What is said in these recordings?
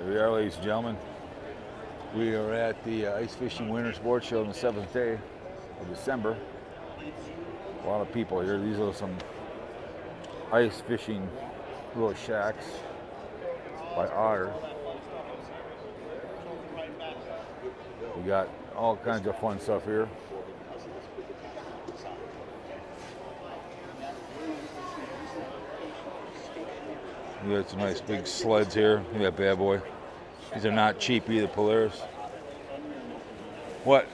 Here we are, ladies and gentlemen. We are at the Ice Fishing Winter Sports Show on the 7th day of December. A lot of people here. These are some ice fishing little shacks by Otter. We got all kinds of fun stuff here. We got some nice big sleds here. Look at that bad boy. These are not cheap either, Polaris. What?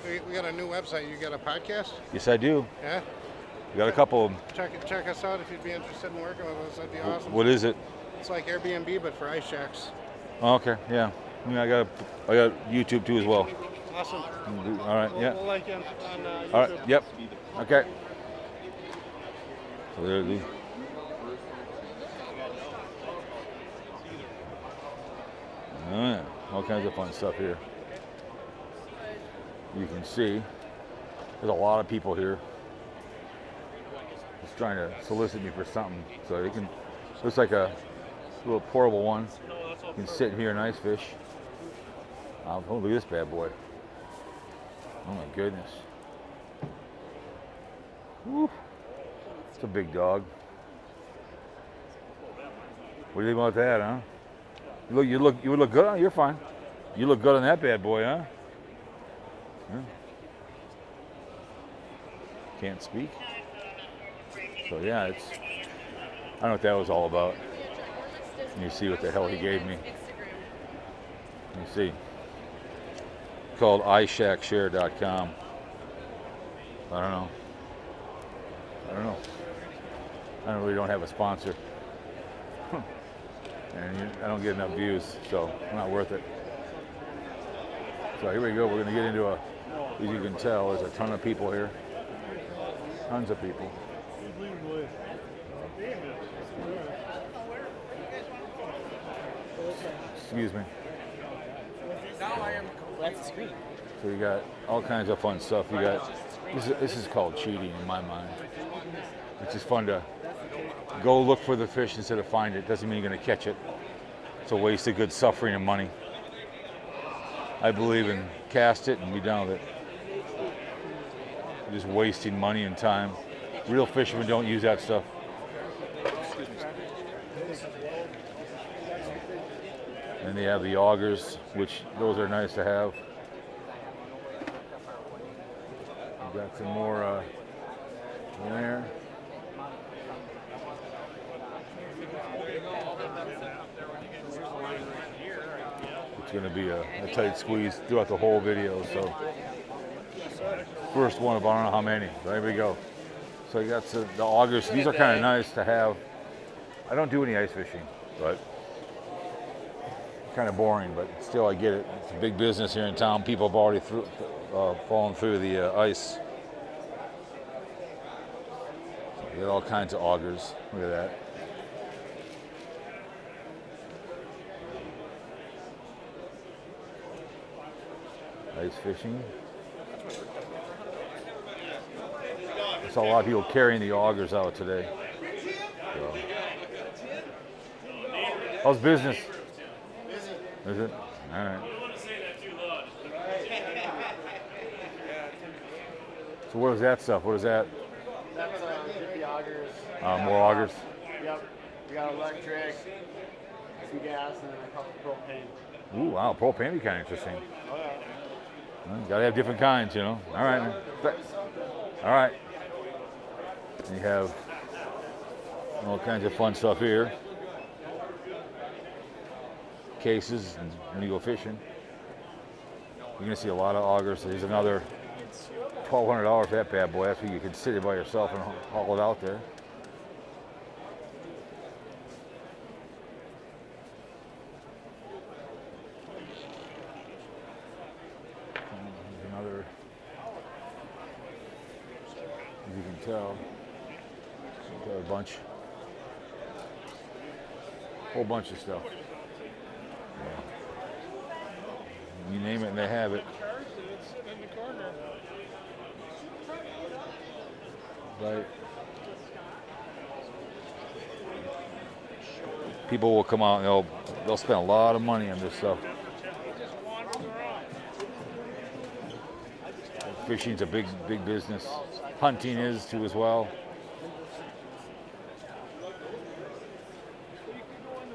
We got a new website. You got a podcast? Yes, I do. Yeah? We got a couple of them. Check us out if you'd be interested in working with us. That'd be awesome. What is it? It's like Airbnb, but for ice shacks. Oh, okay, yeah. I got YouTube too as well. Awesome. All right, yeah. We'll like you on YouTube. All right, yep. Okay. So there we go. Oh, yeah. All kinds of fun stuff here. You can see there's a lot of people here just trying to solicit me for something. So you can, looks like a little portable one. You can sit here and ice fish. Oh, look at this bad boy. Oh my goodness. Woo. It's a big dog. What do you think about that, huh? You would look good on. You're fine. You look good on that bad boy, huh? Yeah. Can't speak. So yeah, I don't know what that was all about. You see what the hell he gave me. Let me see. Called iShackShare.com. I don't know. I really don't have a sponsor. And I don't get enough views, so it's not worth it. So here we go. We're going to get into as you can tell, there's a ton of people here. Tons of people. Excuse me. That's the screen. So you got all kinds of fun stuff. You got this is called cheating in my mind. It's just fun to go look for the fish instead of find it. Doesn't mean you're going to catch it. It's a waste of good suffering and money. I believe in cast it and be done with it. You're just wasting money and time. Real fishermen don't use that stuff. And they have the augers, which those are nice to have. We've got some more in there. It's going to be a tight squeeze throughout the whole video. So first one of I don't know how many. There we go. So you got the augers. These are kind of nice to have. I don't do any ice fishing, but kind of boring, but still I get it. It's a big business here in town. People have already fallen through the ice. You got all kinds of augers. Look at that. Ice fishing. I saw a lot of people carrying the augers out today. So. How's business? Is it? All right. So what is that stuff? What is that? That's the augers. More augers? Yep. We got electric, some gas, and then a couple propane. Ooh, wow. Propane would be kind of interesting. Oh, yeah. Well, you gotta have different kinds, you know. All right. All right. You have all kinds of fun stuff here. Cases when you go fishing. You're gonna see a lot of augers. There's another $1,200 for that bad boy. That's where you can sit it by yourself and haul it out there. Another, as you can tell, got a whole bunch of stuff. Yeah. You name it and they have it. Right. People will come out and they'll spend a lot of money on this stuff. Fishing's a big business. Hunting is too as well.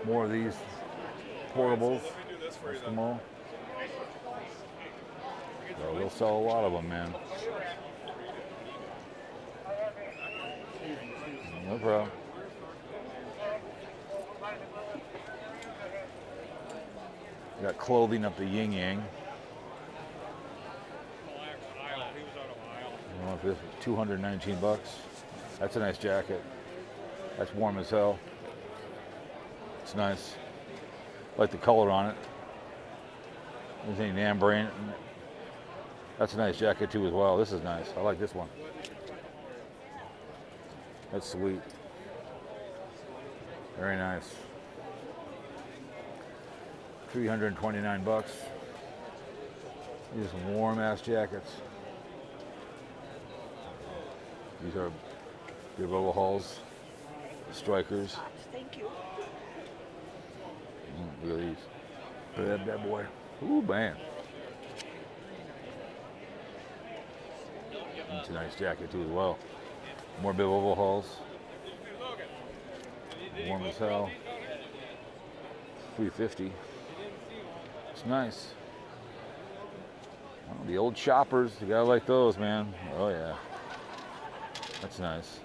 More of these portables. Eskimo. So they'll sell a lot of them, man. No problem. Got clothing up the yin yang. This 219 bucks. That's a nice jacket. That's warm as hell. It's nice. Like the color on it. There's any nambrain. That's a nice jacket too as well. This is nice. I like this one. That's sweet. Very nice. 329 bucks. These are some warm ass jackets. These are the robo hulls, strikers. Thank you. Look at these. Look at that boy. Ooh, man. It's a nice jacket too as well. More big oval hulls. Warm as hell. 350. It's nice. Well, the old choppers, you gotta like those, man. Oh yeah. That's nice.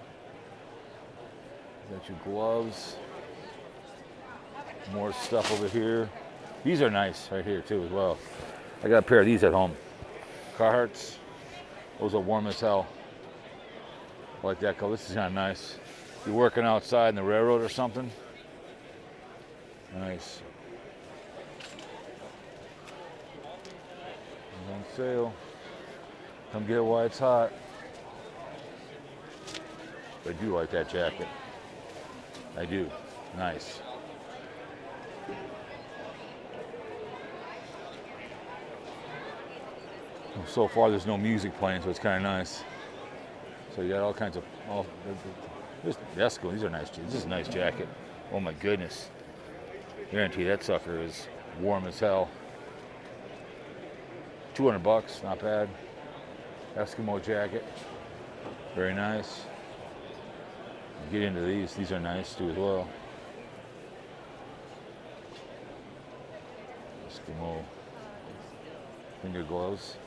Got your gloves. More stuff over here. These are nice right here too as well. I got a pair of these at home. Carhartts. Those are warm as hell. I like that color. This is kind of nice. You're working outside in the railroad or something. Nice. It's on sale. Come get it while it's hot. I do like that jacket. I do. Nice. So far there's no music playing, so it's kind of nice. So you got all kinds of, these are nice. This is a nice jacket. Oh my goodness. Guarantee that sucker is warm as hell. 200 bucks, not bad. Eskimo jacket. Very nice. Get into these. These are nice too as well. Eskimo finger gloves.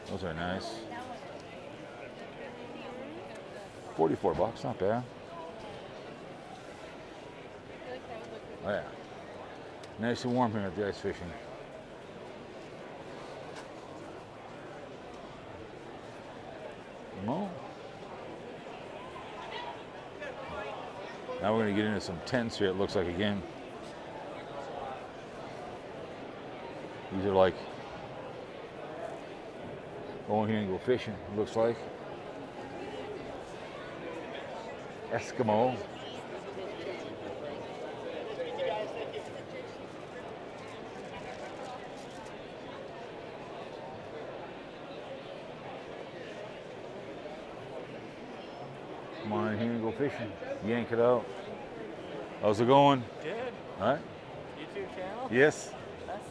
Those are nice. 44 bucks, not bad. Oh yeah. Nice and warm here at the ice fishing. Well, now we're going to get into some tents here, it looks like again. These are like going here and go fishing, it looks like. Eskimo. Come on in here and go fishing. Yank it out. How's it going? Good. All right? YouTube channel? Yes.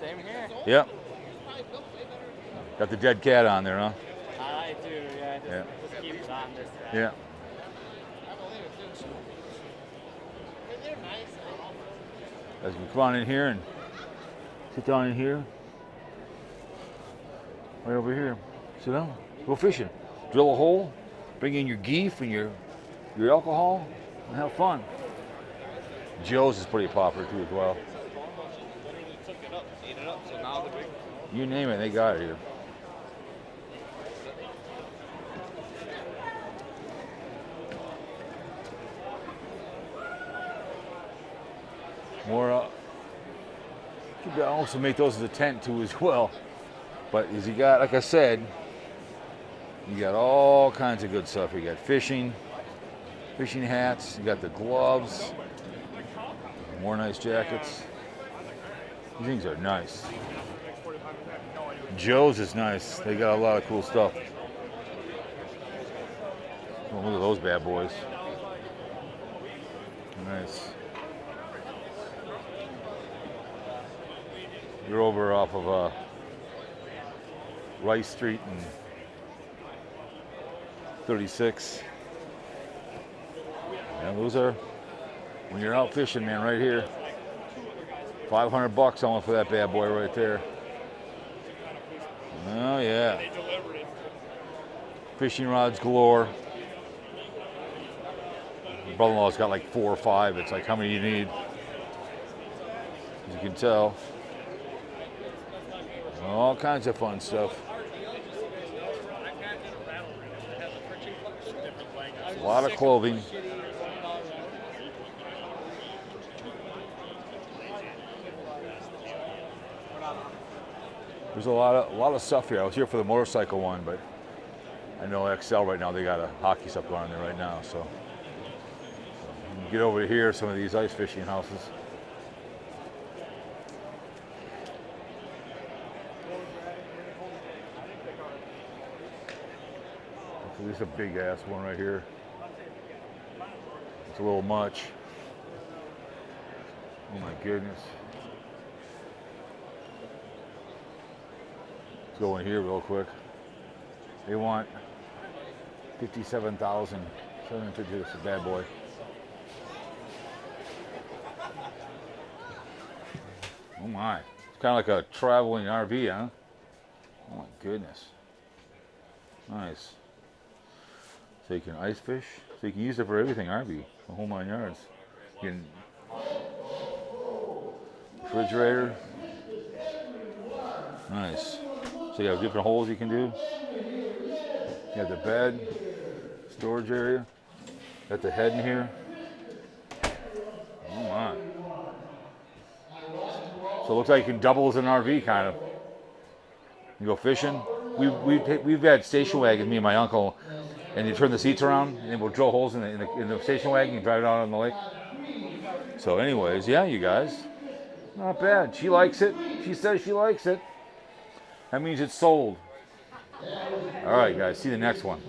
Same here. Yep. Got the dead cat on there, huh? I do, yeah. Just keep it on this. Yeah. As we come on in here and sit down in here. Right over here. Sit down. Go fishing. Drill a hole. Bring in your geef and your alcohol and have fun. Joe's is pretty popular too as well. You name it, they got it here. More, you can also make those as a tent too as well. But as you got, like I said, you got all kinds of good stuff. You got fishing hats, you got the gloves, more nice jackets. These things are nice. Joe's is nice. They got a lot of cool stuff. Oh, look at those bad boys. Nice. You're over off of Rice Street and 36. And those are, when you're out fishing, man, right here. $500 only for that bad boy right there. Oh yeah. Fishing rods galore. My brother-in-law's got like 4 or 5. It's like, how many do you need? As you can tell. All kinds of fun stuff. A lot of clothing. There's a lot of stuff here. I was here for the motorcycle one, but I know XL right now, they got a hockey stuff going on there right now. So you can get over here, some of these ice fishing houses. So this is a big ass one right here. It's a little much. Oh my goodness. Let's go in here real quick. They want $57,750. This is a bad boy. Oh my. It's kind of like a traveling RV, huh? Oh my goodness. Nice. So you can ice fish. So you can use it for everything, RV. The whole 9 yards. You can refrigerator. Nice. So you have different holes you can do. You have the bed, storage area. Got the head in here. Oh my. So it looks like you can double as an RV kind of. You go fishing. We've had station wagons, me and my uncle, and you turn the seats around and then we'll drill holes in the station wagon and drive it out on the lake. So anyways, yeah, you guys. Not bad. She likes it. She says she likes it. That means it's sold. All right, guys. See you the next one.